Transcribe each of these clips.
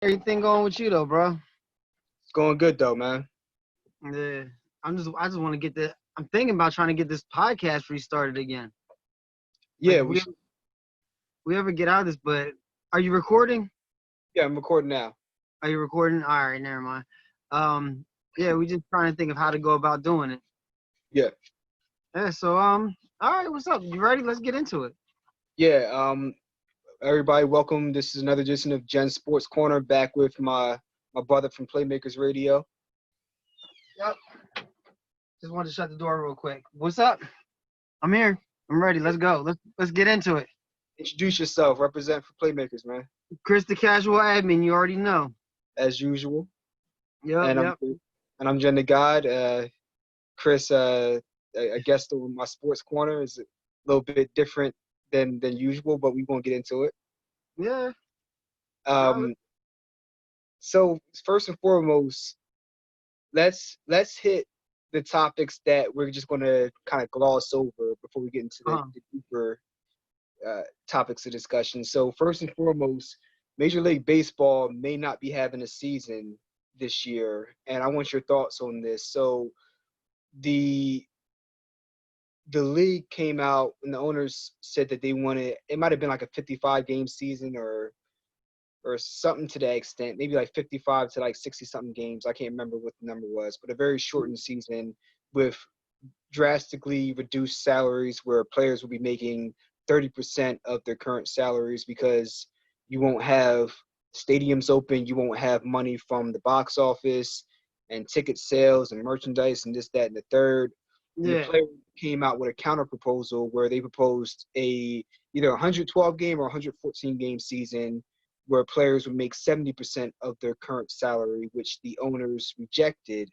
Everything going with you though, bro? It's going good though, man. Yeah. I just want to get the. I'm thinking about trying to get this podcast restarted again. Like Yeah, if we should, we ever get out of this, but are you recording? yeah, I'm recording now. Are you recording? All right, never mind. Yeah, we just trying to think of how to go about doing it. Yeah. Yeah. So all right, what's up? You ready? Let's get into it. Yeah, everybody welcome. This is another edition of Gen Sports Corner back with my brother from Playmakers Radio. Yep. Just wanted to shut the door real quick. What's up? I'm here. I'm ready. Let's go. Let's get into it. Introduce yourself, represent for Playmakers, man, Chris, the casual admin. You already know. as usual. Yep. And I'm Yep. and I'm Jen the God. Chris, a guest on my Sports Corner is a little bit different than usual, but we won't get into it. Yeah. No. Um, so first and foremost, let's hit the topics that we're just going to kind of gloss over before we get into the, Uh, the deeper topics of discussion. So first and foremost, Major League Baseball may not be having a season this year, and I want your thoughts on this. So the the league came out and the owners said that they wanted, it might have been like a 55 game season or something to that extent, maybe like 55 to like 60 something games. I can't remember what the number was, but a very shortened season with drastically reduced salaries where players will be making 30% of their current salaries because you won't have stadiums open, you won't have money from the box office and ticket sales and merchandise and this, that, and the third. And the yeah. player came out with a counter proposal where they proposed either a 112 game or 114 game season where players would make 70% of their current salary, which the owners rejected,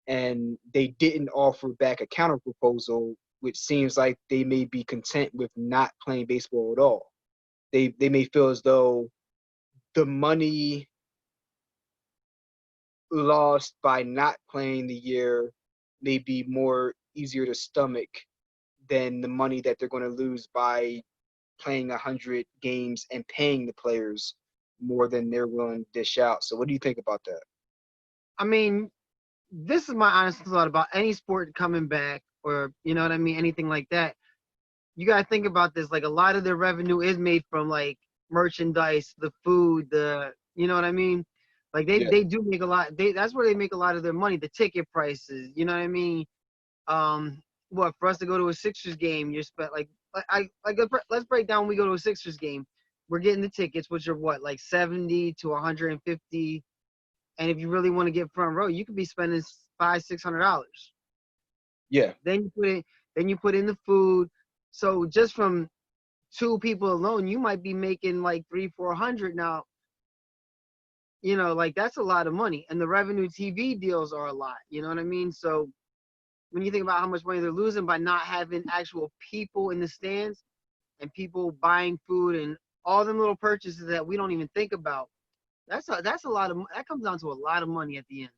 and they didn't offer back a counter proposal, which seems like they may be content with not playing baseball at all. They may feel as though the money lost by not playing the year may be more easier to stomach than the money that they're going to lose by playing 100 games and paying the players more than they're willing to dish out. So what do you think about that? I mean, this is my honest thought about any sport coming back, or you know what I mean, anything like that. You gotta think about this. Like a lot of their revenue is made from like merchandise, the food, the you know what I mean. Like they Yeah. they do make a lot. That's where they make a lot of their money. The ticket prices. You know what I mean. What for us to go to a Sixers game, you're spent like let's break down. When we go to a Sixers game, we're getting the tickets, which are what like 70 to 150. And if you really want to get front row, you could be spending $500-600. Yeah. Then you put in the food. So just from two people alone, you might be making like 300-400 now. You know, like that's a lot of money, and the revenue TV deals are a lot. You know what I mean? So when you think about how much money they're losing by not having actual people in the stands and people buying food and all them little purchases that we don't even think about, that's a lot of that comes down to a lot of money at the end.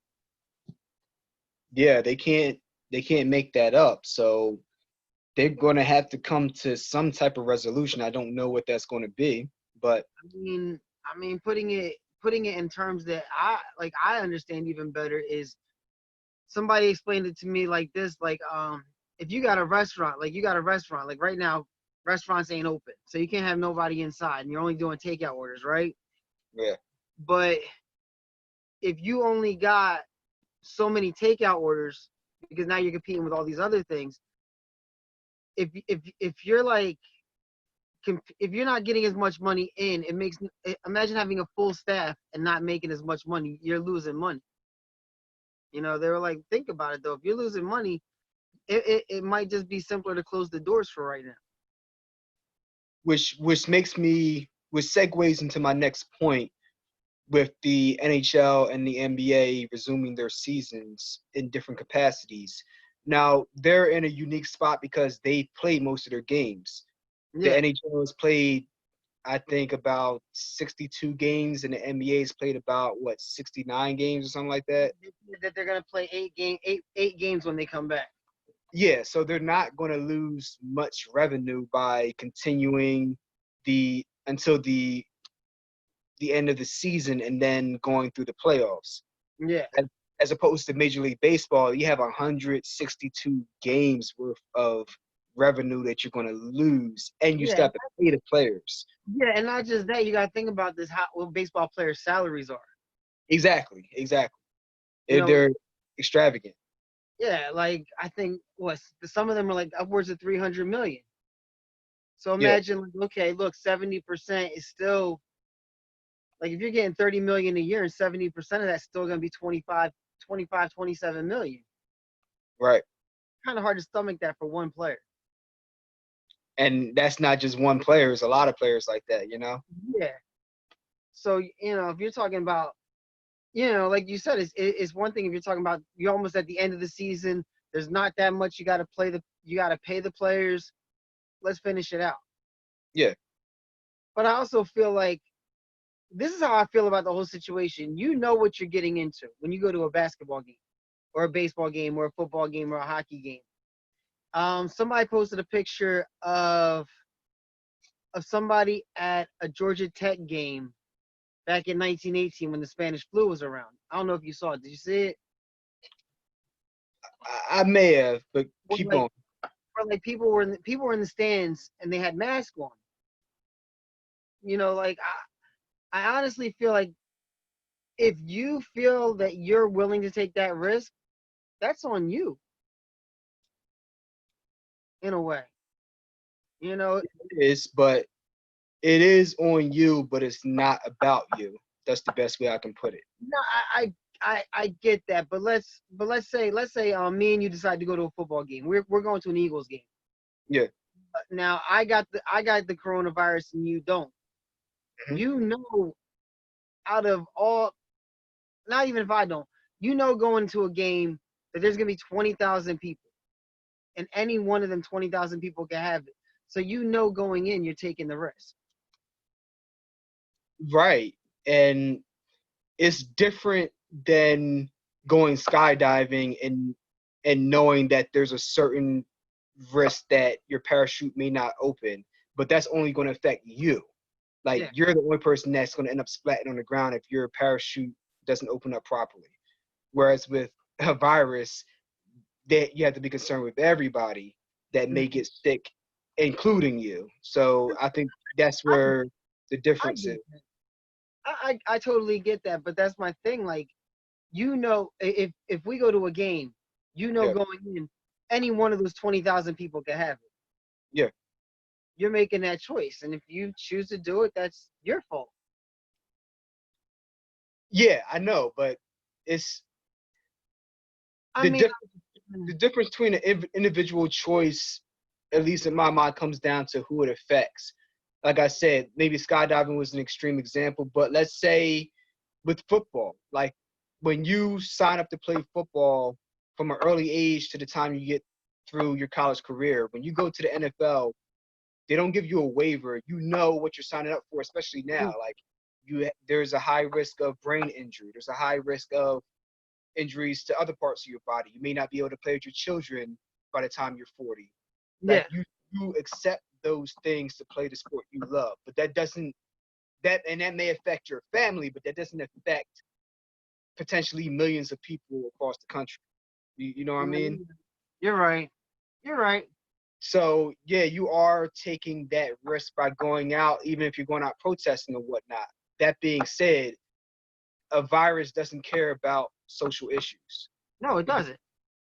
Yeah, they can't make that up. So they're going to have to come to some type of resolution. I don't know what that's going to be, but I mean, putting it in terms that I understand even better is somebody explained it to me like this, like if you got a restaurant, like right now, restaurants ain't open, so you can't have nobody inside, and you're only doing takeout orders, right? yeah, But if you only got so many takeout orders because now you're competing with all these other things, if you're like if you're not getting as much money in, it makes imagine having a full staff and not making as much money, you're losing money. You know, they were like, think about it though. If you're losing money, it might just be simpler to close the doors for right now. which segues into my next point with the NHL and the NBA resuming their seasons in different capacities. Now, they're in a unique spot because they play most of their games. The Yeah. NHL has played, I think, about 62 games, and the NBA has played about, 69 games or something like that? That they're gonna play eight games when they come back. Yeah, so they're not going to lose much revenue by continuing the until the the end of the season and then going through the playoffs. Yeah. As opposed to Major League Baseball, you have 162 games worth of revenue that you're going to lose, and you Yeah. still have to pay the players. Yeah, and not just that, you got to think about this, how what baseball players' salaries are. Exactly. You know, They're extravagant. yeah, like I think what some of them are like upwards of 300 million. So Yeah, imagine, like, okay, look, 70% is still like if you're getting 30 million a year and 70% of that's still going to be 27 million. right. Kind of hard to stomach that for one player. And that's not just one player; it's a lot of players like that. Yeah. So, if you're talking about, like you said, it's one thing if you're talking about you're almost at the end of the season. There's not that much you got to you got to pay the players. Let's finish it out. Yeah, But I also feel like this is how I feel about the whole situation. You know what you're getting into when you go to a basketball game or a baseball game or a football game or a hockey game. Somebody posted a picture of somebody at a Georgia Tech game back in 1918 when the Spanish flu was around. I don't know if you saw it. Did you see it? I may have, but Where keep like, going. where like people were in the stands and they had masks on. Like I honestly feel like if you feel that you're willing to take that risk, that's on you in a way. You know, But it is on you, but it's not about you. That's the best way I can put it. no, I get that, but let's say me and you decide to go to a football game. We're going to an Eagles game. Yeah. Now I got the coronavirus and you don't. Mhm. You know, out of all, not even if I don't, going to a game that there's gonna be 20,000 people, and any one of them 20,000 people can have it. So going in, you're taking the risk. Right. And it's different than going skydiving and knowing that there's a certain risk that your parachute may not open, but that's only going to affect you. Like Yeah, you're the only person that's going to end up splatting on the ground if your parachute doesn't open up properly. Whereas with a virus, that you have to be concerned with everybody that may get sick, including you. So I think that's I where the I difference get is. that. I totally get that, but that's my thing. Like, if we go to a game, Yeah, going in, any one of those 20,000 people can have it. yeah, You're making that choice, and if you choose to do it, that's your fault. yeah. I know, but it's I the mean, difference. The difference between an individual choice, at least in my mind, comes down to who it affects. Like I said, maybe skydiving was an extreme example, but let's say with football, like when you sign up to play football from an early age to the time you get through your college career, when you go to the NFL, they don't give you a waiver. You know what you're signing up for, especially now. Like there's a high risk of brain injury. There's a high risk of injuries to other parts of your body. You may not be able to play with your children by the time you're 40. yeah, Like you accept those things to play the sport you love, but that may affect your family, but that doesn't affect potentially millions of people across the country. You know what I mean? you're right. You're right. So yeah, you are taking that risk by going out, even if you're going out protesting or whatnot. That being said, a virus doesn't care about social issues. No, it doesn't.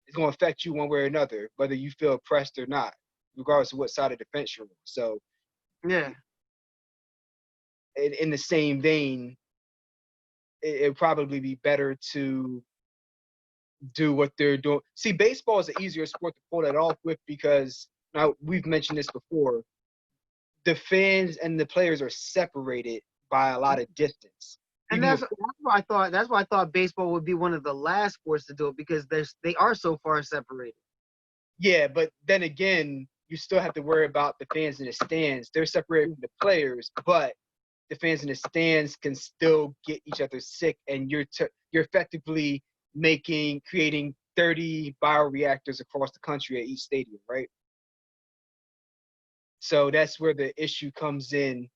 It's going to affect you one way or another, whether you feel oppressed or not, regardless of what side of the fence you're on. So, Yeah. in the same vein, it'd probably be better to do what they're doing. See, baseball is an easier sport to pull that off with because now we've mentioned this before. The fans and the players are separated by a lot of distance. And Even with that's why I thought baseball would be one of the last sports to do it because they are so far separated. yeah, but then again, you still have to worry about the fans in the stands. They're separated from the players, but the fans in the stands can still get each other sick, and you're effectively creating 30 bioreactors across the country at each stadium, right? So that's where the issue comes in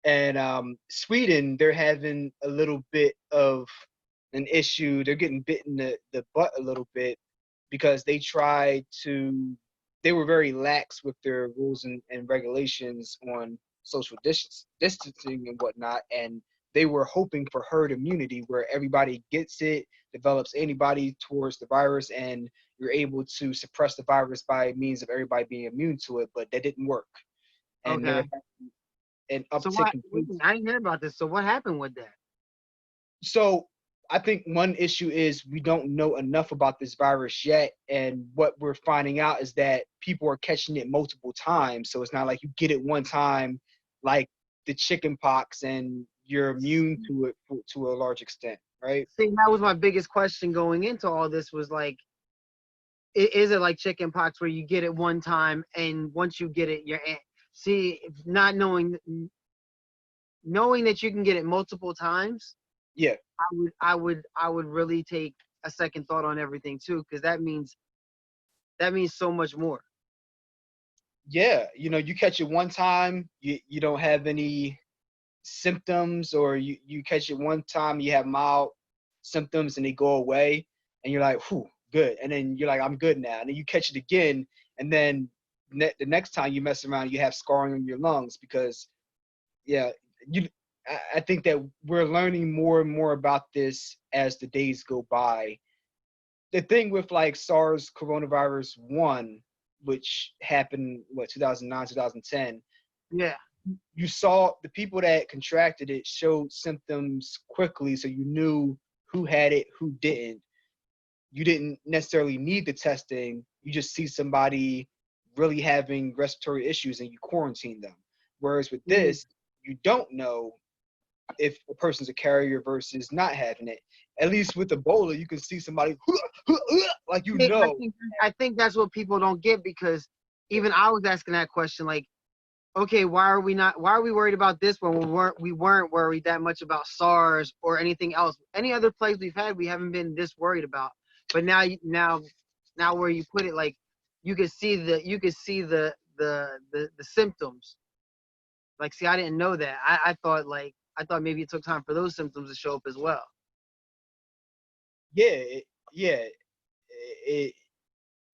And Sweden, they're having a little bit of an issue. They're getting bit in the butt a little bit because they were very lax with their rules and regulations on social distancing and whatnot. And they were hoping for herd immunity where everybody gets it, develops antibody towards the virus, and you're able to suppress the virus by means of everybody being immune to it. But that didn't work. And they're Okay. an So uptick what? in Listen, cases. I didn't hear about this. So what happened with that? So I think one issue is we don't know enough about this virus yet. And what we're finding out is that people are catching it multiple times. So it's not like you get it one time, like the chicken pox, and you're immune to it to a large extent, right? See, that was my biggest question going into all this was like, is it like chicken pox where you get it one time and once you get it, see, not knowing that you can get it multiple times, Yeah. I would really take a second thought on everything too, because that means so much more. Yeah. You catch it one time, you don't have any symptoms, or you catch it one time, you have mild symptoms and they go away, and you're like, whew, good. And then you're like, I'm good now. And then you catch it again, and then the next time you mess around, you have scarring on your lungs because, yeah, you. I think that we're learning more and more about this as the days go by. The thing with like SARS coronavirus 1, which happened, 2009, 2010, Yeah. you saw the people that contracted it showed symptoms quickly, so you knew who had it, who didn't. You didn't necessarily need the testing. You just see somebody really having respiratory issues and you quarantine them. Whereas with Mm. this, you don't know if a person's a carrier versus not having it. At least with Ebola, you can see somebody like See, I think that's what people don't get, because even I was asking that question, like, okay, why are we worried about this when we weren't worried that much about SARS or anything else? Any other plagues we've had, we haven't been this worried about. But now where you put it, like, you could see the symptoms. Like, see, I didn't know that. I thought maybe it took time for those symptoms to show up as well. yeah, yeah. It,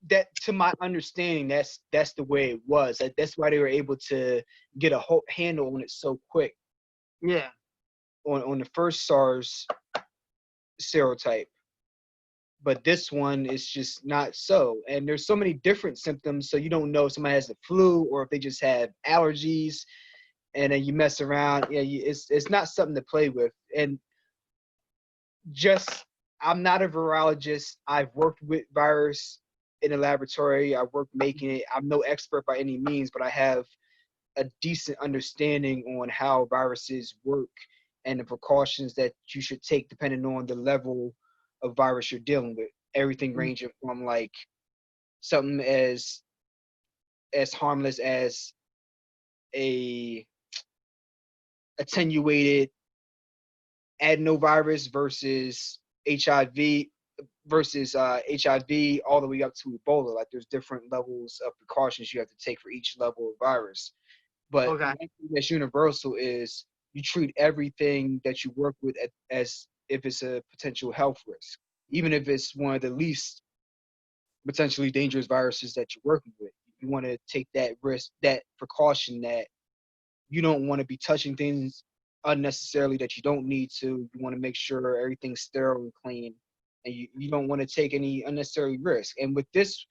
that to my understanding, that's the way it was. That's why they were able to get a whole handle on it so quick Yeah. on the first SARS serotype. But this one is just not so. And there's so many different symptoms, so you don't know if somebody has the flu or if they just have allergies. And then you mess around. Yeah, it's not something to play with. And just I'm not a virologist. I've worked with virus in a laboratory. I've worked making it. I'm no expert by any means, but I have a decent understanding on how viruses work and the precautions that you should take depending on the level of virus you're dealing with. Everything ranging from like something as harmless as a attenuated adenovirus versus HIV versus HIV all the way up to Ebola. Like there's different levels of precautions you have to take for each level of virus. But Okay. one thing that's universal is you treat everything that you work with as if it's a potential health risk, even if it's one of the least potentially dangerous viruses that you're working with. You want to take that risk, that precaution that you don't want to be touching things unnecessarily that you don't need to. You want to make sure everything's sterile and clean, and you don't want to take any unnecessary risk. And with this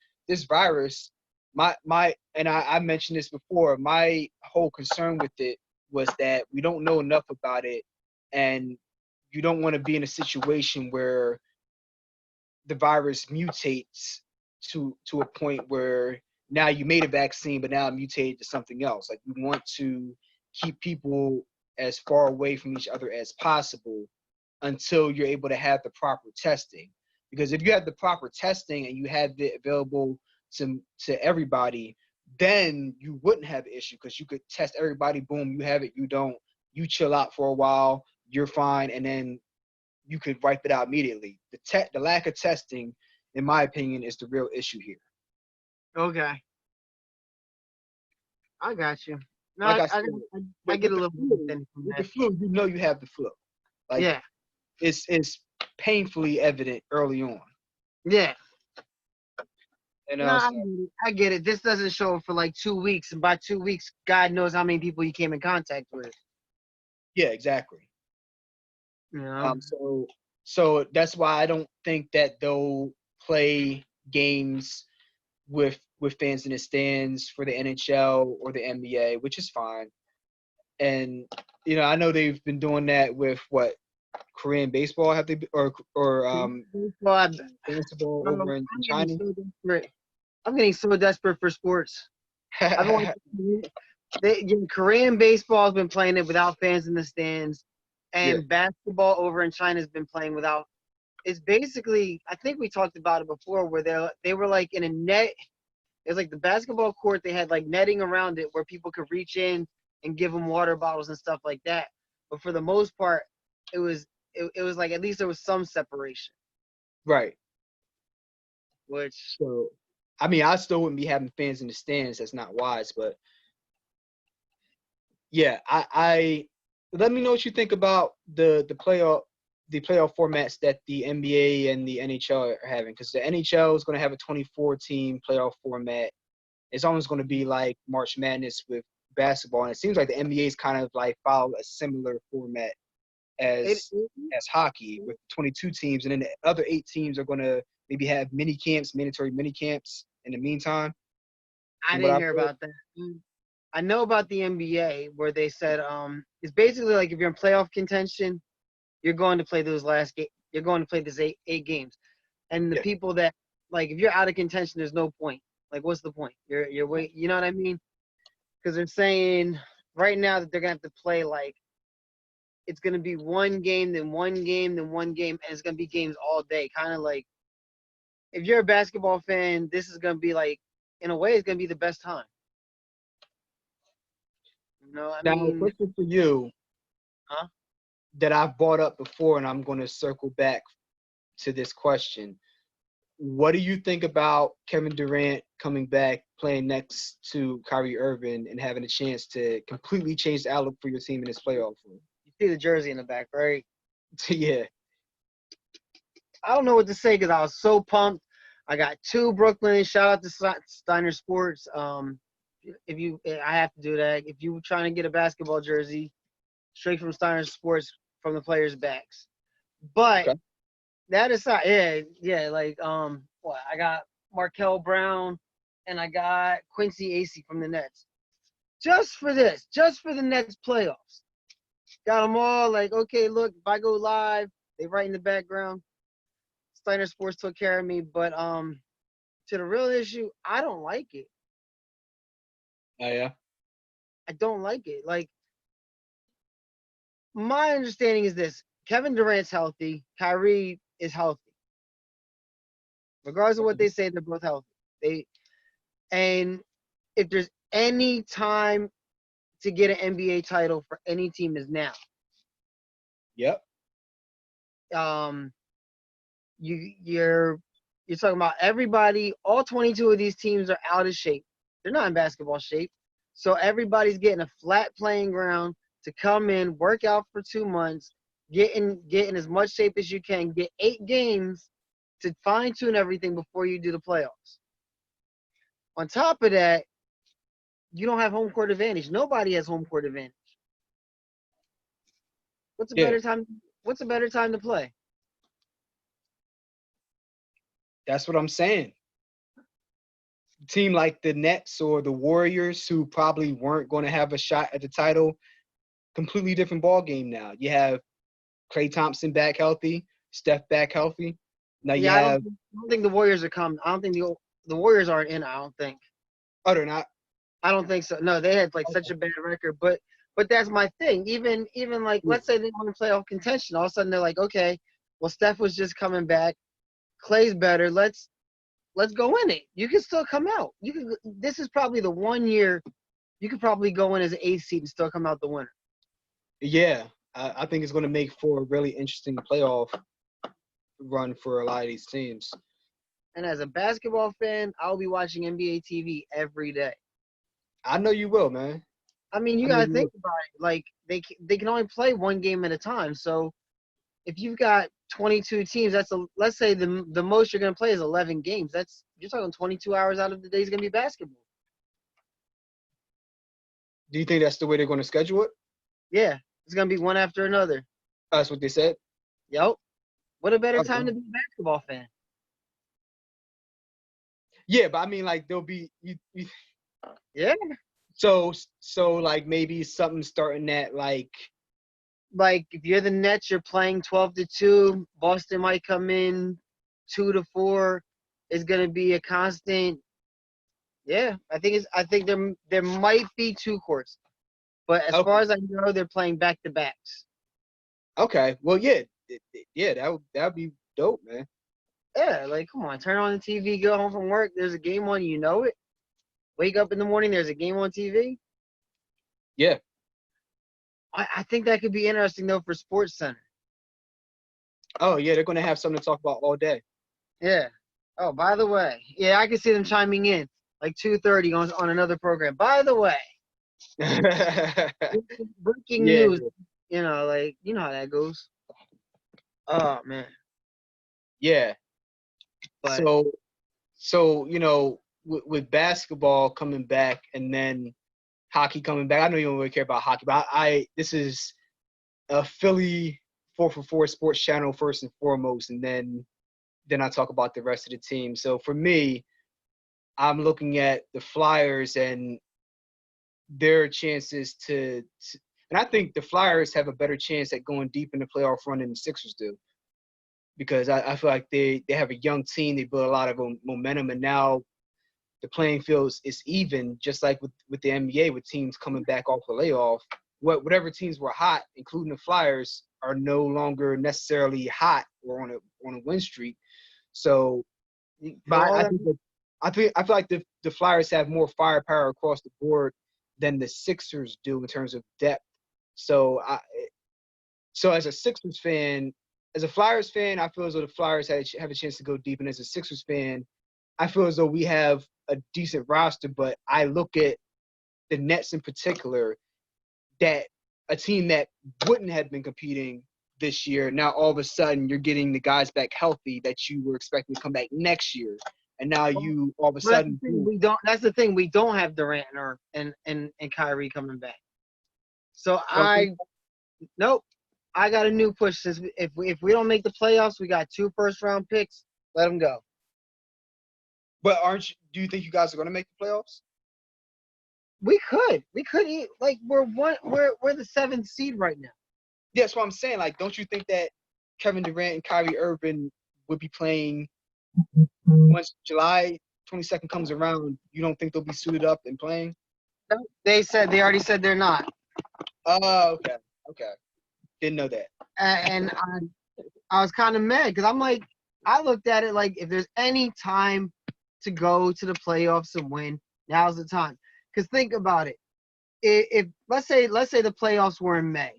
virus, my and I mentioned this before, my whole concern with it was that we don't know enough about it, and you don't want to be in a situation where the virus mutates to a point where now you made a vaccine, but now it mutated to something else. Like we want to keep people as far away from each other as possible until you're able to have the proper testing. Because if you have the proper testing and you have it available to everybody, then you wouldn't have an issue because you could test everybody. Boom, you have it. You don't. You chill out for a while. You're fine, and then you could wipe it out immediately. The lack of testing, in my opinion, is the real issue here. Okay. I got you. No, like I, I I, said, I get a with the little flu, understanding from with the that. flu, you know you have the flu. Like Yeah, it's painfully evident early on. yeah. You No, know, so I get it. This doesn't show up for like 2 weeks, and by 2 weeks, God knows how many people you came in contact with. yeah, exactly. You know, So that's why I don't think that they'll play games with fans in the stands for the NHL or the NBA, which is fine. And I know they've been doing that with what Korean baseball have they or well, basketball I'm over in getting China. so desperate. I'm getting so desperate for sports. I've been watching. Korean baseball has been playing it without fans in the stands, Yeah, and basketball over in China has been playing without. It's basically, I think we talked about it before, where they were like in a net. It was like the basketball court. They had like netting around it where people could reach in and give them water bottles and stuff like that. But for the most part, it was like at least there was some separation. right. Which So I mean, I still wouldn't be having fans in the stands. That's not wise, but yeah, I let me know what you think about the playoff formats that the NBA and the NHL are having, because the NHL is going to have a 24 team playoff format. It's almost going to be like March Madness with basketball, and it seems like the NBA is kind of like follow a similar format it, as as hockey with 22 teams, and then the other 8 teams are going to maybe have mini camps, mandatory mini camps in the meantime. I From what didn't I've hear heard. about that. I know about the NBA where they said it's basically like if you're in playoff contention, you're going to play those last game. You're going to play this eight games, and the Yeah, people that like if you're out of contention, there's no point. Like, what's the point? You're wait. You know what I mean? Because they're saying right now that they're gonna have to play like it's gonna be one game, then one game, then one game, and it's gonna be games all day. Kind of like if you're a basketball fan, this is gonna be like in a way it's gonna be the best time. You know, I now, a mean, question for you huh? that I've brought up before, and I'm going to circle back to this question. What do you think about Kevin Durant coming back, playing next to Kyrie Irving, and having a chance to completely change the outlook for your team in this playoff run? You see the jersey in the back, right? Yeah, I don't know what to say because I was so pumped. I got two Brooklyn. Shout out to Steiner Sports. If you, I have to do that. If you trying to get a basketball jersey, straight from Steiner Sports from the players' backs. But okay. that aside, yeah, like what I got Markel Brown and I got Quincy Acey from the Nets. Just for this, just for the Nets playoffs. Got them all like, okay, look, if I go live, they right in the background. Steiner Sports took care of me, but to the real issue, I don't like it. Oh, yeah. I don't like it. Like my understanding is this: Kevin Durant's healthy, Kyrie is healthy. Regardless of what Okay. they say, they're both healthy. They and if there's any time to get an NBA title for any team is now. Yep. Um, you're talking about everybody. All 22 of these teams are out of shape. They're not in basketball shape. So everybody's getting a flat playing ground to come in, work out for 2 months, get in as much shape as you can, get 8 games to fine tune everything before you do the playoffs. On top of that, you don't have home court advantage. Nobody has home court advantage. What's a Yeah, better time? What's a better time to play? that's what I'm saying. Team like the Nets or the Warriors, who probably weren't going to have a shot at the title, completely different ball game now. You have Klay Thompson back healthy, Steph back healthy. Now you Yeah, have I don't think the Warriors are coming. I don't think the Warriors aren't in. I don't think. oh, they're not. I don't think so. No, they had like such Okay. a bad record. But that's my thing. Even like Yeah. let's say they want to playoff contention. All of a sudden they're like, okay, well Steph was just coming back. Clay's better. Let's go in it. You can still come out. You can. This is probably the one year you could probably go in as an eighth seed and still come out the winner. Yeah, I think it's going to make for a really interesting playoff run for a lot of these teams. And as a basketball fan, I'll be watching NBA TV every day. I know you will, man. I mean, you I gotta mean, think look, about it. Like they can only play one game at a time. So if you've got 22 teams, let's say the most you're gonna play is 11 games. That's you're talking 22 hours out of the day is gonna be basketball. do you think that's the way they're going to schedule it? Yeah, it's gonna be one after another. That's what they said. Yep. What a better Oh, time wow. to be a basketball fan. Yeah, but I mean, like there'll be Yeah. so like maybe something starting at like Like if you're the Nets, you're playing 12-2. Boston might come in 2-4. It's gonna be a constant. Yeah, I think there might be two courts, but as far okay, as I know, they're playing back to backs. okay. Well, yeah, yeah, that would be dope, man. Yeah, like come on, turn on the TV, go home from work. There's a game on, you know it. Wake up in the morning, there's a game on TV. Yeah. I think that could be interesting though for Sports Center. Oh, yeah, they're gonna have something to talk about all day. Yeah. Oh, by the way, yeah, I can see them chiming in like 2:30 on another program. By the way, breaking Yeah. news. Like you know how that goes. Oh man, Yeah. but So with basketball coming back and then hockey coming back. I know you don't really care about hockey, but I this is a Philly 4for4 sports channel first and foremost, and then I talk about the rest of the team. So for me, I'm looking at the Flyers and their chances and I think the Flyers have a better chance at going deep in the playoff run than the Sixers do because I feel like they have a young team. They build a lot of momentum, and now the playing field is even, just like with the NBA, with teams coming back off a layoff. Whatever teams were hot, including the Flyers, are no longer necessarily hot or on a win streak. So, but for all I that, think that I feel like the Flyers have more firepower across the board than the Sixers do in terms of depth. So so as a Sixers fan, as a Flyers fan, I feel as though the Flyers have a chance to go deep, and as a Sixers fan, I feel as though we have a decent roster. But I look at the Nets in particular, that a team that wouldn't have been competing this year, now all of a sudden you're getting the guys back healthy that you were expecting to come back next year, and now you all of a but that's the sudden, thing boom. we don't. That's the thing we don't have Durant and Kyrie coming back. So nope. I got a new push. Since if we don't make the playoffs, we got 2 first-round picks. Let them go. But do you think you guys are going to make the playoffs? We could eat like we're the 7th seed right now. Yeah, that's what I'm saying. Like, don't you think that Kevin Durant and Kyrie Irving would be playing once July 22nd comes around? You don't think they'll be suited up and playing? They already said they're not, Oh, okay, okay. Didn't know that. and I was kind of mad because I'm like I looked at it like if there's any time to go to the playoffs and win, now's the time. Because think about it, if let's say the playoffs were in May,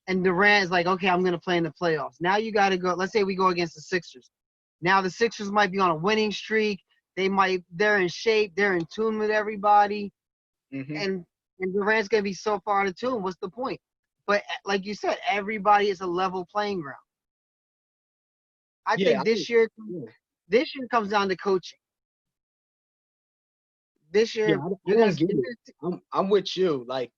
and Durant is like, okay, I'm gonna play in the playoffs. Now you got to go. Let's say we go against the Sixers. Now the Sixers might be on a winning streak. They're in shape. They're in tune with everybody, Hmm. and Durant's gonna be so far out of tune. What's the point? But like you said, everybody is a level playing ground. I Yeah, think yeah, this year comes down to coaching. This yeah. year I you're gonna don't get it. I'm with you. Like,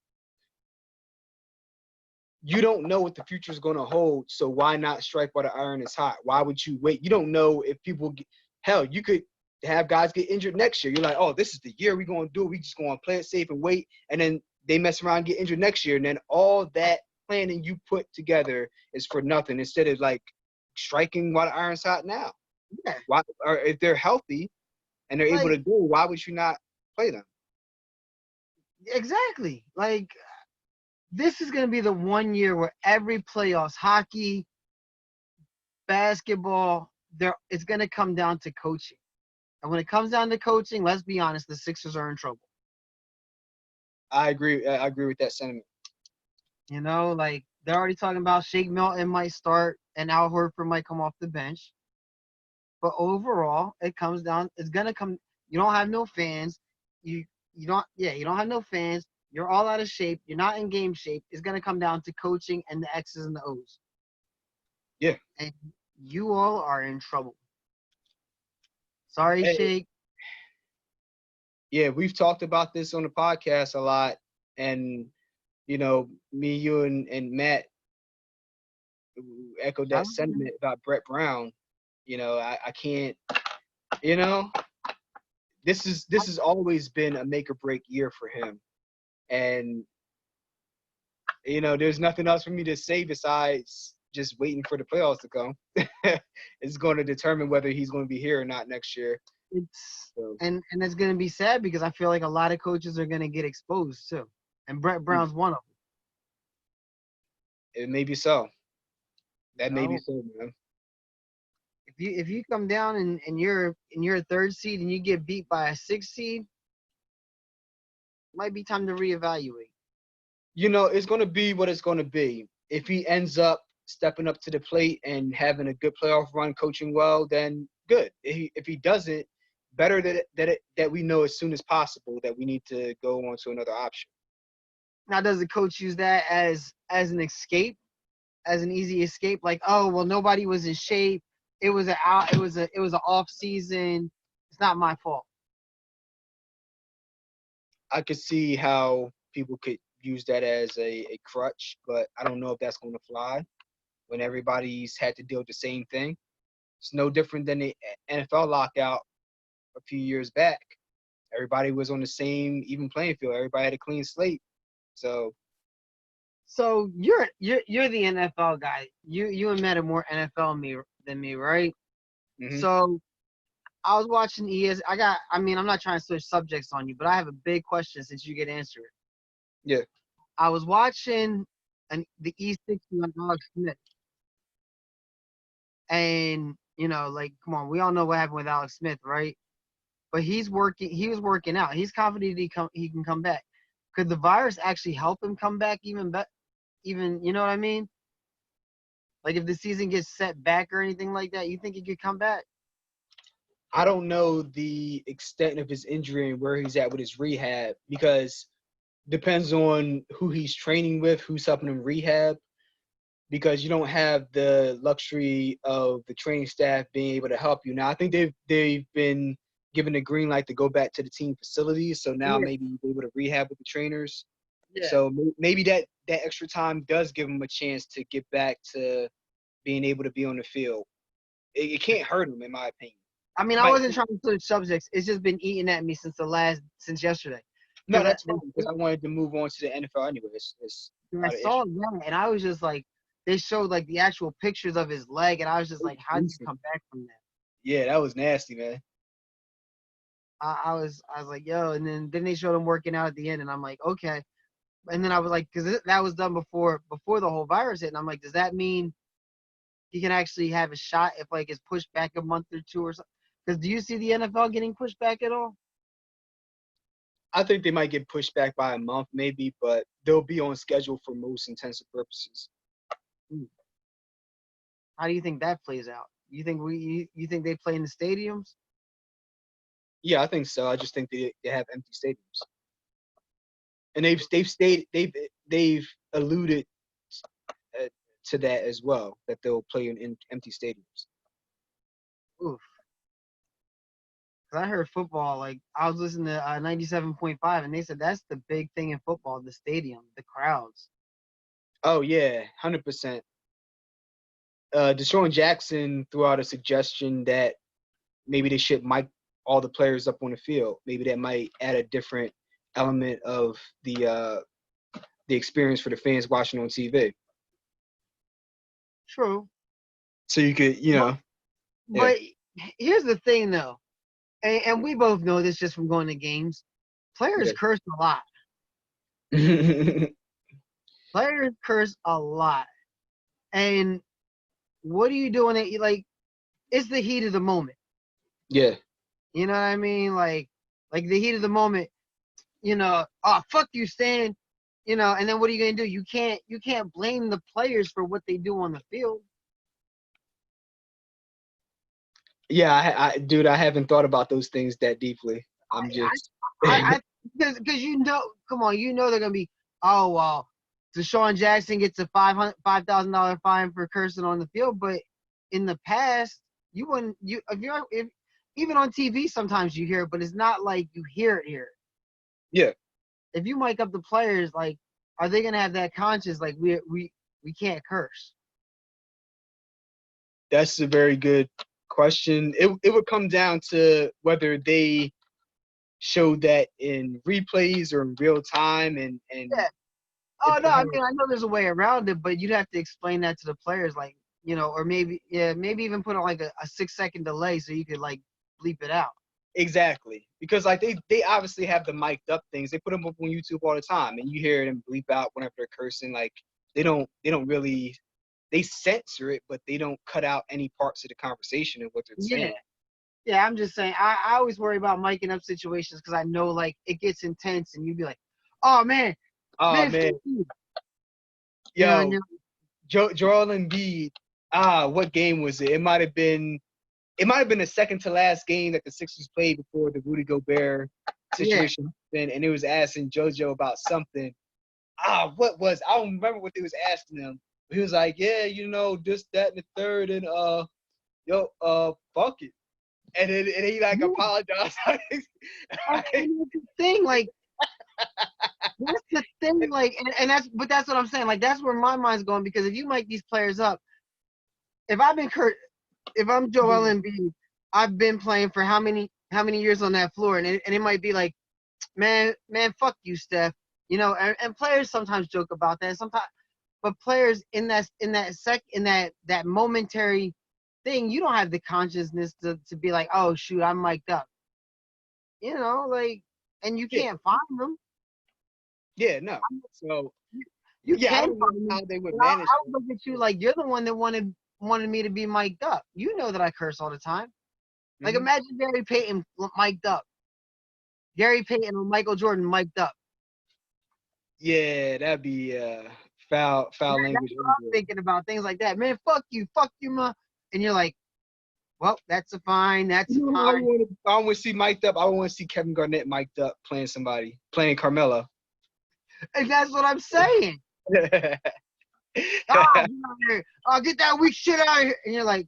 you don't know what the future is going to hold, so why not strike while the iron is hot? Why would you wait? You don't know if people hell, you could have guys get injured next year. You're like, oh, this is the year we're going to do it. We just going to play it safe and wait, and then they mess around and get injured next year, and then all that planning you put together is for nothing. Instead of like striking while the iron's hot now. yeah, Why? Or if they're healthy and they're able like to go, why would you not play them? exactly. Like this is gonna be the one year where every playoffs, hockey, basketball, it's gonna come down to coaching. And when it comes down to coaching, let's be honest, the Sixers are in trouble. I agree. I agree with that sentiment. Like they're already talking about Shake Milton might start and Al Horford might come off the bench. But overall, it comes down. It's gonna come. You don't have no fans. You don't. Yeah, you don't have no fans. You're all out of shape. You're not in game shape. It's going to come down to coaching and the X's and the O's. Yeah. And you all are in trouble. Sorry, Hey, Shake. yeah, we've talked about this on the podcast a lot, and me, you, and Matt echoed that sentiment about Brett Brown. I can't. You know, this has always been a make or break year for him, and there's nothing else for me to say besides just waiting for the playoffs to come. It's going to determine whether he's going to be here or not next year. So. And it's going to be sad because I feel like a lot of coaches are going to get exposed too, and Brett Brown's one of them. It may be so. That may be them. so, man. If you come down and you're a third seed and you get beat by a 6th seed, it might be time to reevaluate. It's going to be what it's going to be. If he ends up stepping up to the plate and having a good playoff run, coaching well, then good. If he doesn't, better that we know as soon as possible that we need to go on to another option. Now, does the coach use that as an escape, as an easy escape? Like, oh well, nobody was in shape. It was an off season. It's not my fault. I could see how people could use that as a crutch, but I don't know if that's going to fly when everybody's had to deal with the same thing. It's no different than the NFL lockout a few years back. Everybody was on the same even playing field. Everybody had a clean slate. So you're the NFL guy. You and Matt are more NFL than me, right? Mm-hmm. So I was watching I'm not trying to switch subjects on you, but I have a big question since you get to answer it. Yeah. I was watching the E60 on Alex Smith. And, come on, we all know what happened with Alex Smith, right? But he was working out. He's confident he can come back. Could the virus actually help him come back even, you know what I mean? Like if the season gets set back or anything like that, you think he could come back? I don't know the extent of his injury and where he's at with his rehab because depends on who he's training with, who's helping him rehab, because you don't have the luxury of the training staff being able to help you. Now, I think they've been given a green light to go back to the team facilities, so now maybe they're able to rehab with the trainers. Yeah. So maybe that extra time does give him a chance to get back to being able to be on the field. It can't hurt him, in my opinion. I mean, I wasn't trying to switch subjects. It's just been eating at me since yesterday. No, that's fine because I wanted to move on to the NFL anyway. I saw that, and I was just like, they showed like the actual pictures of his leg, and I was just like, how did you come back from that? Yeah, that was nasty, man. I was like, yo, and then they showed him working out at the end, and I'm like, okay. And then I was like, because that was done before the whole virus hit, and I'm like, does that mean he can actually have a shot if like it's pushed back a month or two or something? Because do you see the NFL getting pushed back at all? I think they might get pushed back by a month, maybe, but they'll be on schedule for most intensive purposes. How do you think that plays out? You think you think they play in the stadiums? Yeah, I think so. I just think they have empty stadiums, and they've alluded to that as well, that they'll play in empty stadiums. Oof. Cause I heard football, like I was listening to 97.5, and they said that's the big thing in football: the stadium, the crowds. Oh yeah, 100%. Deshaun Jackson threw out a suggestion that maybe they should mic all the players up on the field. Maybe that might add a different element of the experience for the fans watching on TV. True. So you could, But here's the thing, though, and we both know this just from going to games. Players curse a lot. Players curse a lot. And what are you doing? It's the heat of the moment. Yeah. You know what I mean? Like the heat of the moment, fuck you, Stan. And then what are you gonna do? You can't blame the players for what they do on the field. Yeah, dude, I haven't thought about those things that deeply. I'm just. I because come on, they're gonna be, oh well, Deshaun Jackson gets a $5,000 fine for cursing on the field, but in the past, you wouldn't you if even on TV sometimes you hear it, but it's not like you hear it here. Yeah, If you mic up the players, like, are they gonna have that conscience? Like we can't curse. that's a very good question. It would come down to whether they show that in replays or in real time, and Yeah. if Oh no, they I have mean I know there's a way around it, but you'd have to explain that to the players, like, or maybe even put on like a 6 second delay so you could like bleep it out. exactly, because like they obviously have the mic'd up things. They put them up on YouTube all the time, and you hear them bleep out whenever they're cursing. Like they don't really they censor it, but they don't cut out any parts of the conversation and what they're Yeah. saying. Yeah, I'm just saying I always worry about miking up situations because I know like it gets intense and you'd be like, oh man, Oh man, man, fuck you. And yo, Joel Embiid. What game was it? It might have been the second to last game that the Sixers played before the Rudy Gobert yeah. situation happened, and it was asking JoJo about something. What was I don't remember what they was asking him. He was like, yeah, this, that, and the third, and fuck it. And he like Yeah. apologized. And that's the thing, like that's the thing, like and that's what I'm saying. Like that's where my mind's going because if you mic these players up, if I've been Kurt if I'm Joel Embiid, I've been playing for how many years on that floor, and it might be like, man, fuck you, Steph. And players sometimes joke about that. Sometimes, but players in that momentary thing, you don't have the consciousness to be like, oh shoot, I'm mic'd up. Like, and you Yeah, can't find them. yeah, no. So You yeah, I can don't know find them. how they would But manage I that. would look at you like you're the one that wanted me to be mic'd up. You know that I curse all the time. Like Hmm. imagine Gary Payton mic'd up. Gary Payton or Michael Jordan mic'd up. Yeah, that'd be foul That's language what I'm everywhere. thinking about. Things like that. Man, fuck you, ma. And you're like, well, that's a fine. That's a You know, fine. I want to see mic'd up. I want to see Kevin Garnett mic'd up playing Carmelo. And that's what I'm saying. Ah, get out of here. Oh, get that weak shit out of here. And you're like,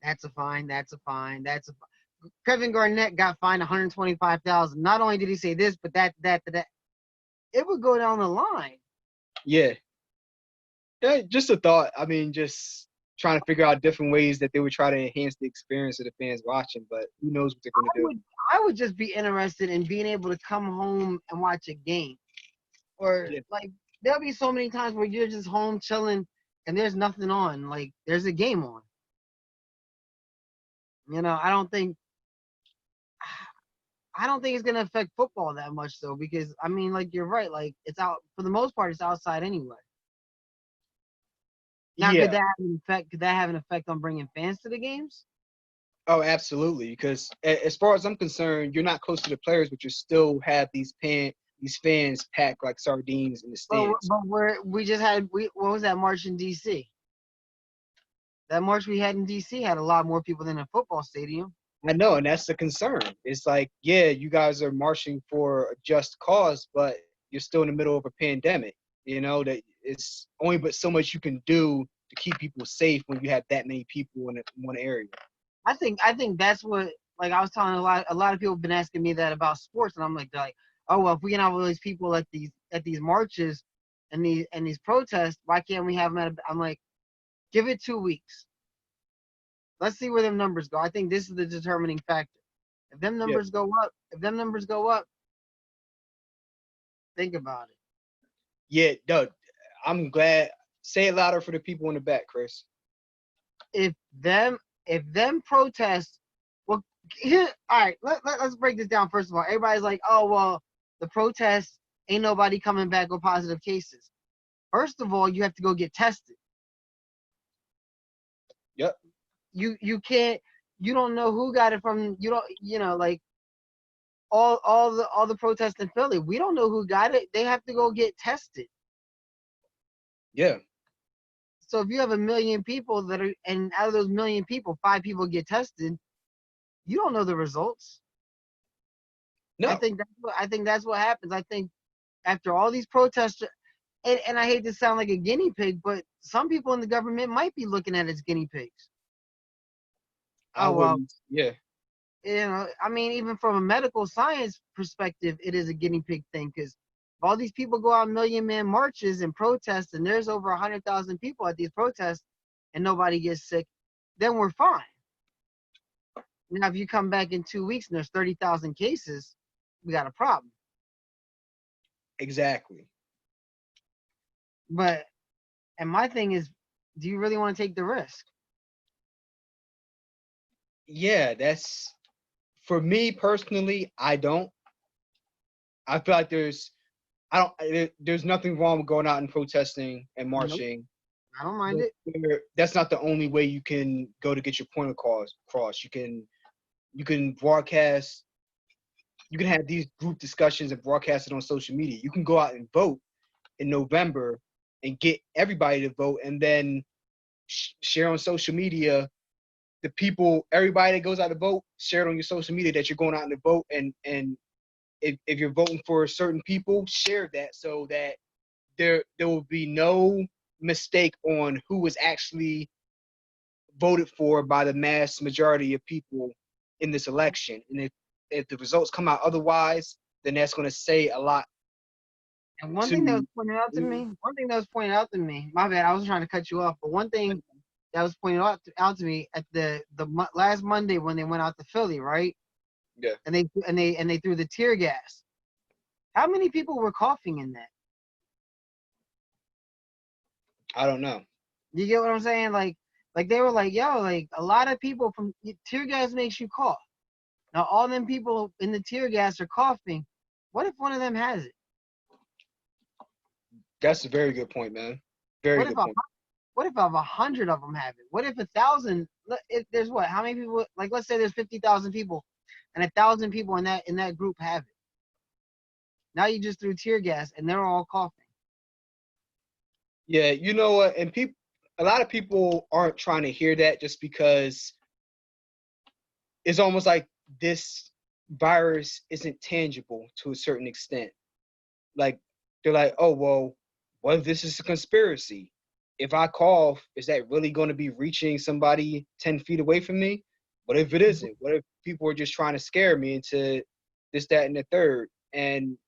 that's a fine. That's a fine. That's a fine. Kevin Garnett got fined 125,000. Not only did he say this, but that. It would go down the line. Yeah. Yeah, just a thought. I mean, just trying to figure out different ways that they would try to enhance the experience of the fans watching, but who knows what they're going I to do. would I would just be interested in being able to come home and watch a game. Or Yeah. like there'll be so many times where you're just home chilling and there's nothing on. Like there's a game on. I don't think it's gonna affect football that much though, because I mean, like you're right, like it's out for the most part, it's outside anyway. Now, could Yeah. that have an effect? Could that have an effect on bringing fans to the games? Oh, absolutely. Because as far as I'm concerned, you're not close to the players, but you still have these fans packed like sardines in the stands. But we just had what was that march in D.C.? That march we had in D.C. had a lot more people than a football stadium. I know, and that's the concern. It's like, yeah, you guys are marching for a just cause, but you're still in the middle of a pandemic. That it's only but so much you can do to keep people safe when you have that many people in one area. I think that's what, like I was telling a lot of people have been asking me that about sports, and I'm like, oh well, if we can have all these people at these marches and these protests, why can't we have them I'm like, give it 2 weeks. Let's see where them numbers go. I think this is the determining factor. Yeah, If them numbers go up, think about it. yeah, no, I'm glad. Say it louder for the people in the back, Chris. If them protests, well, here, all right, let's break this down. First of all, everybody's like, oh well, the protests ain't nobody coming back with positive cases. First of all, you have to go get tested. Yep. You can't. You don't know who got it from. You don't. Like all the protests in Philly. We don't know who got it. They have to go get tested. Yeah. So if you have a million people and out of those million people, 5 people get tested, you don't know the results. No. I think that's what happens. I think after all these protests, and I hate to sound like a guinea pig, but some people in the government might be looking at it as guinea pigs. I Oh well, wouldn't. Yeah. I mean, even from a medical science perspective, it is a guinea pig thing because if all these people go out million man marches and protests, and there's over 100,000 people at these protests, and nobody gets sick, then we're fine. Now, if you come back in 2 weeks and there's 30,000 cases, we got a problem. Exactly. But, and my thing is, do you really want to take the risk? Yeah, that's for me personally. I don't. I feel like there's nothing wrong with going out and protesting and Nope, marching. I don't mind But it. that's not the only way you can go to get your point across. You can broadcast. You can have these group discussions and broadcast it on social media. You can go out and vote in November and get everybody to vote, and then share on social media the people, everybody that goes out to vote, share it on your social media that you're going out to vote, and if you're voting for certain people, share that so that there will be no mistake on who was actually voted for by the mass majority of people in this election. And if the results come out otherwise, then that's going to say a lot And one thing that was to. pointed out to me, my bad, I was trying to cut you off, but one thing that was pointed out to me at the last Monday when they went out to Philly, right? Yeah. And they threw the tear gas. How many people were coughing in that? I don't know. You get what I'm saying? Like they were like, yo, like a lot of people from tear gas makes you cough. Now all them people in the tear gas are coughing. What if one of them has it? That's a very good point, man. Very What if good point. what if 100 of them have it? What if 1,000? If there's what? How many people? Like let's say there's 50,000 people, and 1,000 people in that group have it. Now you just threw tear gas, and they're all coughing. Yeah, you know what? And a lot of people aren't trying to hear that just because it's almost like this virus isn't tangible to a certain extent. Like they're like, oh well, what if this is a conspiracy? If I cough, is that really going to be reaching somebody 10 feet away from me? What if it isn't? What if people are just trying to scare me into this, that, and the third? And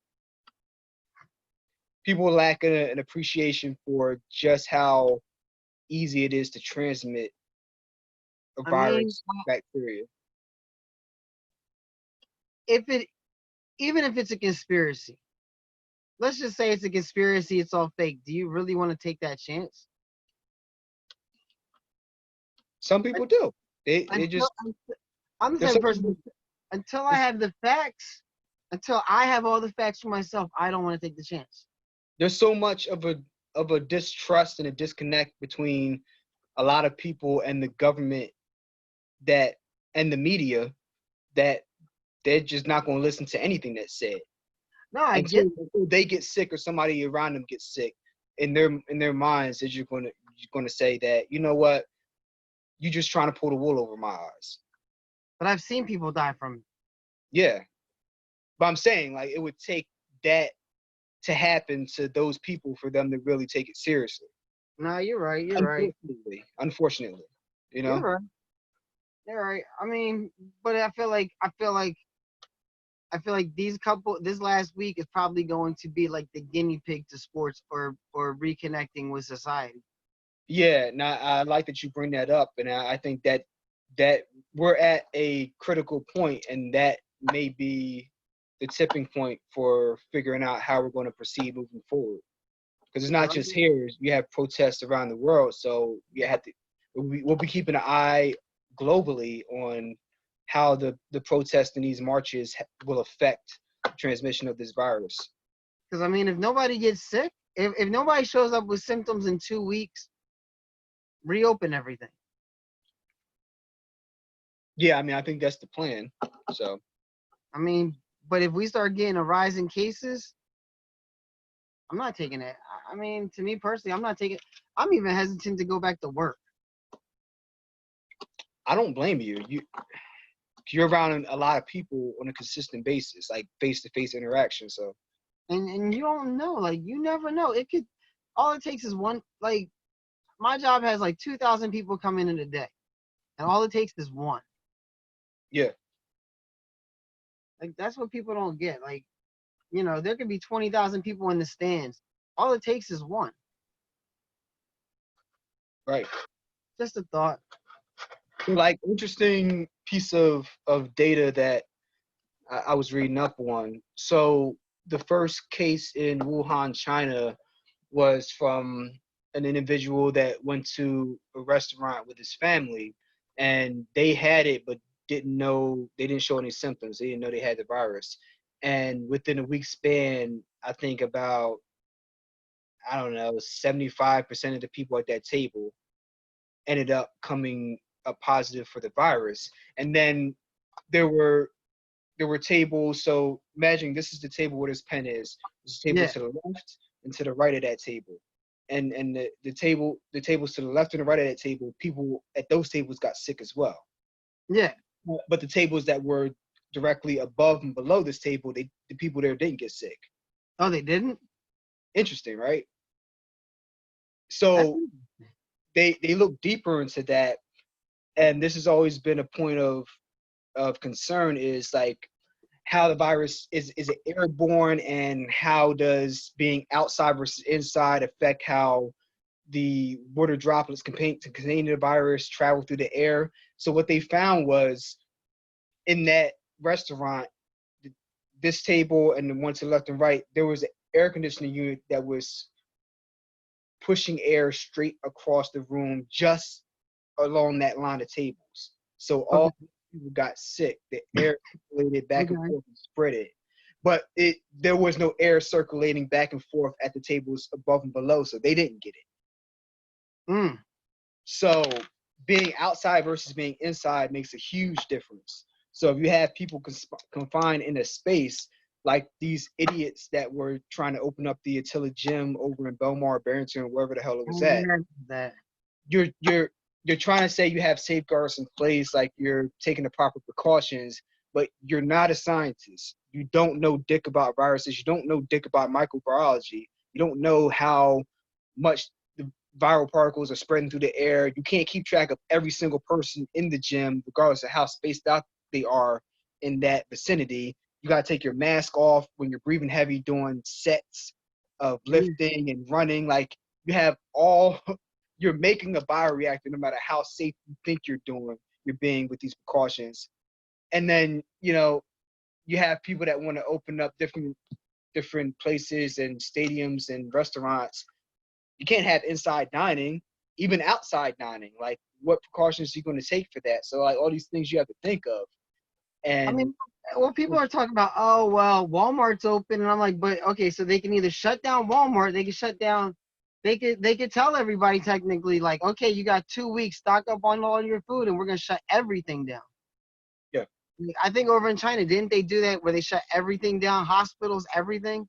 people lack an appreciation for just how easy it is to transmit a I mean, virus, bacteria. if it even if it's a conspiracy, let's just say it's a conspiracy, it's all fake. Do you really want to take that chance? Some people do. They Until, just I'm the there's type of some person. people, Until I have the facts, until I have all the facts for myself, I don't want to take the chance. there's so much of a distrust and a disconnect between a lot of people and the government that and the media that they're just not going to listen to anything that's said No, I get. until they get sick or somebody around them gets sick. In their minds, they're just going to say that, you know what, you just trying to pull the wool over my eyes. But I've seen people die from it. Yeah, but I'm saying like it would take that to happen to those people for them to really take it seriously. No, you're right. You're right. Unfortunately, you You're know. right. You're right. I mean, but I feel like this last week is probably going to be like the guinea pig to sports or reconnecting with society. Yeah, now I like that you bring that up, and I think that we're at a critical point, and that may be the tipping point for figuring out how we're going to proceed moving forward. Because it's not just here; you have protests around the world, so you have to. We'll be keeping an eye globally on how the protests and these marches will affect the transmission of this virus. Because I mean, if nobody gets sick, if nobody shows up with symptoms in 2 weeks, reopen everything. Yeah, I mean, I think that's the plan. So. I mean, but if we start getting a rise in cases, I'm not taking it. I mean, to me personally, I'm not taking. I'm even hesitant to go back to work. I don't blame you. you're around a lot of people on a consistent basis, like face-to-face interaction. So And you don't know, like you never know. It could all it takes is one. Like my job has like 2,000 people come in a day, and all it takes is one. yeah, Like that's what people don't get. Like there could be 20,000 people in the stands. All it takes is one. right. Just a thought. So, like, interesting piece of data that I was reading up on. So the first case in Wuhan, China, was from an individual that went to a restaurant with his family, and they had it, but they didn't show any symptoms. They didn't know they had the virus. And within a week span, I think about, I don't know, 75% of the people at that table ended up coming up positive for the virus. And then there were tables. So imagine this is the table where this pen is. There's a table Yeah, to the left and to the right of that table. And the tables to the left and the right of that table, people at those tables got sick as well. yeah. But the tables that were directly above and below this table, the people there didn't get sick. Oh, they didn't. Interesting, right? That's So they look deeper into that, and this has always been a point of concern, is like how the virus is it airborne, and how does being outside versus inside affect how the water droplets containing the virus travel through the air. So what they found was in that restaurant, this table and the one to the left and right, there was an air conditioning unit that was pushing air straight across the room just along that line of tables. So okay. all people got sick. The air circulated back and Okay. forth and spread it. But there was no air circulating back and forth at the tables above and below, so they didn't get it. Mm. So being outside versus being inside makes a huge difference. So if you have people confined in a space, like these idiots that were trying to open up the Attila gym over in Belmar, Barrington, wherever the hell it was at, That. you're trying to say you have safeguards in place, like you're taking the proper precautions, but you're not a scientist. You don't know dick about viruses. You don't know dick about microbiology. You don't know how much the viral particles are spreading through the air. You can't keep track of every single person in the gym, regardless of how spaced out they are in that vicinity. You got to take your mask off when you're breathing heavy doing sets of lifting and running. Like you have all you're making a bioreactor no matter how safe you think you're being with these precautions. And then, you have people that want to open up different places and stadiums and restaurants. You can't have inside dining, even outside dining. Like what precautions are you going to take for that? So like all these things you have to think of. I And mean, well, people are talking about, oh, well, Walmart's open, and I'm like, but okay, so they can either shut down Walmart, they can shut down, they could tell everybody technically, like, okay, you got 2 weeks, stock up on all your food, and we're gonna shut everything down. yeah, I think over in China, didn't they do that where they shut everything down, hospitals, everything?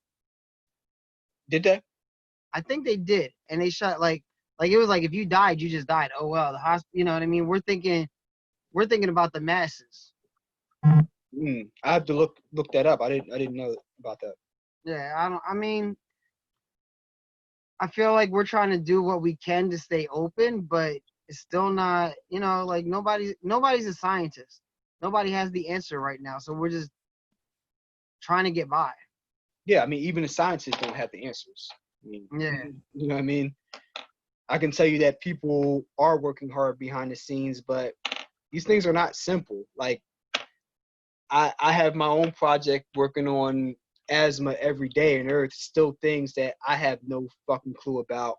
did that? I think they did, and they shut like it was like if you died, you just died. Oh well, the hospital, you know what I mean? We're thinking about the masses. I have to look that up. I didn't know about that. Yeah, I mean, I feel like we're trying to do what we can to stay open, but it's still not, like nobody's a scientist. Nobody has the answer right now. So we're just trying to get by. Yeah, I mean, even the scientists don't have the answers. I mean, Yeah. you know what I mean? I can tell you that people are working hard behind the scenes, but these things are not simple. Like I have my own project working on asthma every day, and there are still things that I have no fucking clue about,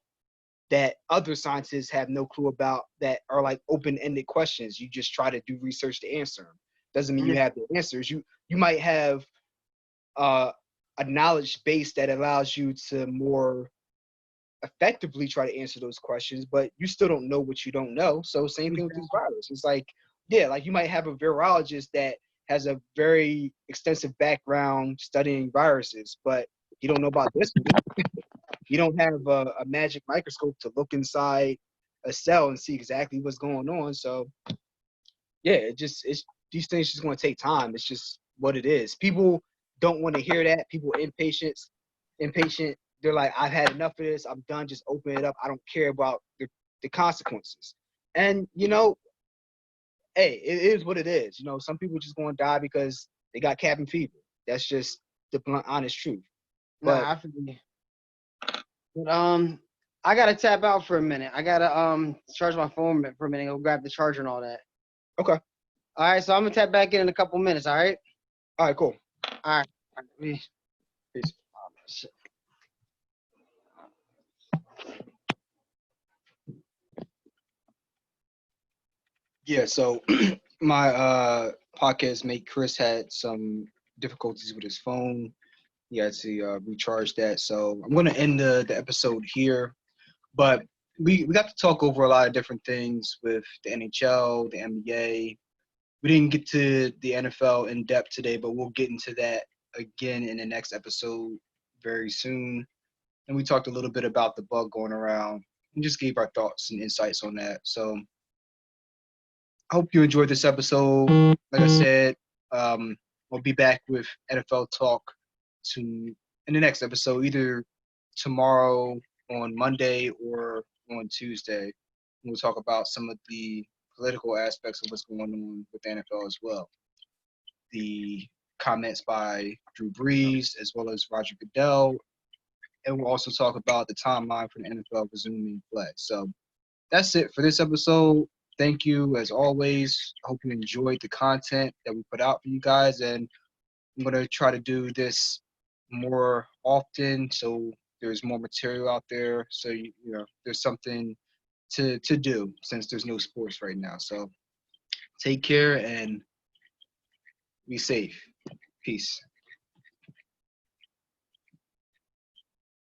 that other scientists have no clue about, that are like open-ended questions. You just try to do research to answer them. Doesn't mean you Yeah. have the answers. You might have a knowledge base that allows you to more effectively try to answer those questions, but you still don't know what you don't know. So same thing with this virus. It's like, yeah, like you might have a virologist that has a very extensive background studying viruses, but you don't know about this one. You don't have a magic microscope to look inside a cell and see exactly what's going on. So yeah, it's these things just going to take time. It's just what it is. People don't want to hear that. People impatient. They're like, I've had enough of this. I'm done. Just open it up. I don't care about the consequences. And hey, it is what it is. Some people just going to die because they got cabin fever. That's just the blunt, honest truth. But Nah, I feel you. But I gotta tap out for a minute. I gotta charge my phone for a minute. Go grab the charger and all that. okay, All right, so I'm gonna tap back in a couple minutes. All right. all right, cool. All right. All right. Peace. Shit. Yeah, so my podcast mate Chris had some difficulties with his phone. He had to recharge that. So I'm gonna end the episode here. But we got to talk over a lot of different things with the NHL, the NBA. We didn't get to the NFL in depth today, but we'll get into that again in the next episode very soon. And we talked a little bit about the bug going around and just gave our thoughts and insights on that. So I hope you enjoyed this episode. Like I said, we'll be back with NFL talk in the next episode, either tomorrow on Monday or on Tuesday. We'll talk about some of the political aspects of what's going on with the NFL as well. The comments by Drew Brees as well as Roger Goodell, and we'll also talk about the timeline for the NFL resuming play. So that's it for this episode. Thank you as always. I hope you enjoyed the content that we put out for you guys, and I'm going to try to do this more often so there's more material out there, so there's something to do since there's no sports right now. So take care and be safe. Peace.